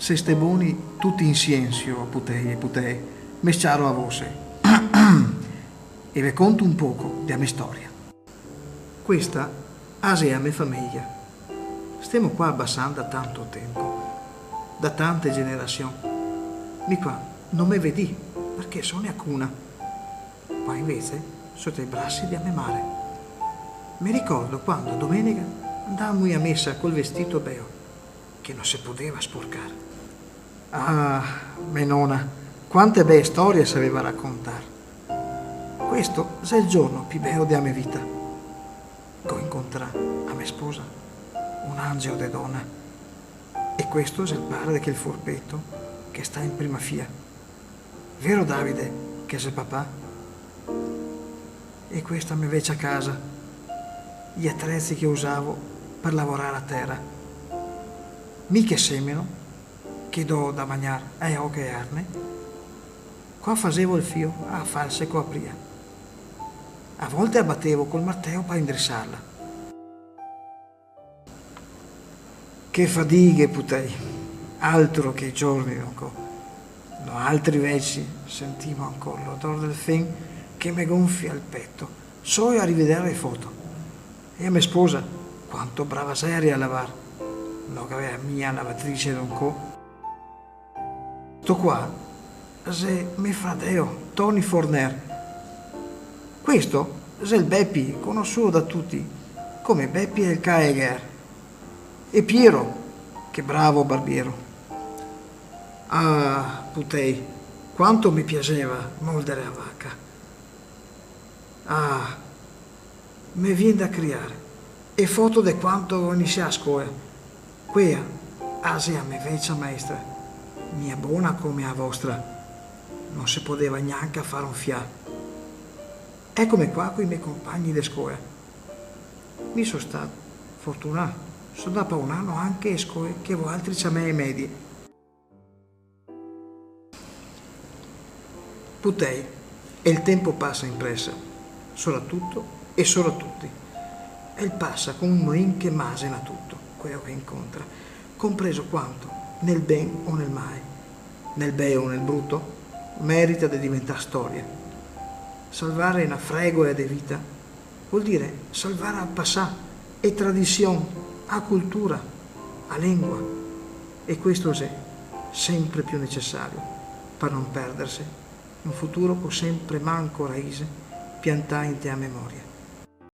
se ste buoni tutti insieme, putei, mesciaro a voce. E vi conto un poco della mia storia. Questa è la mia famiglia. Stiamo qua abbassando da tanto tempo, da tante generazioni. Mi qua non mi vedi perché sono a cuna. Poi invece sotto i bracci di mia madre. Mi ricordo quando domenica andavamo a messa col vestito beo, che non si poteva sporcare. Ah, mia nonna, quante belle storie sapeva raccontare. Questo è il giorno più bello della mia vita. Che ho incontrato a mia sposa, un angelo di donna. E questo è il padre che il furbetto che sta in prima fila. Vero Davide, che è il papà? E questa mi vece a casa, gli attrezzi che usavo per lavorare a terra. Mica semino, che do da mangiare ai oche e arne. Qua facevo il fio a false copria. A volte abbattevo col martello per indrizzarla. Che fatiche, putei, altro che giorni dopo. No, altri veci sentivo ancora l'odore del fen che mi gonfia il petto, solo a rivedere le foto. E a mia sposa, quanto brava sei a lavare, no che aveva mia lavatrice d'un co. Sto qua, è mio fratello, Tony Forner. Questo è il Beppi, conosciuto da tutti, come Beppi e il Kaeger. E Piero, che bravo barbiero. Ah, putei, quanto mi piaceva moldere a vacca. Ah, mi viene da criare. E foto di quanto iniziai a scuola. Quella, asia me vecchia maestra, mia buona come la vostra. Non si poteva neanche fare un fiato. Eccomi qua con i miei compagni di scuola. Mi sono stato fortunato. Sono dopo un anno anche a scuola che voi altri c'è me e medie. Putei, e il tempo passa in pressa, soprattutto e solo a tutti. E il passa come un moin che masena tutto, quello che incontra, compreso quanto, nel ben o nel male, nel bene o nel brutto, merita di diventare storia. Salvare una fregola di vita vuol dire salvare al passato e tradizione, a cultura, a lingua. E questo è sempre più necessario per non perdersi un futuro con sempre manco raise piantare in te a memoria.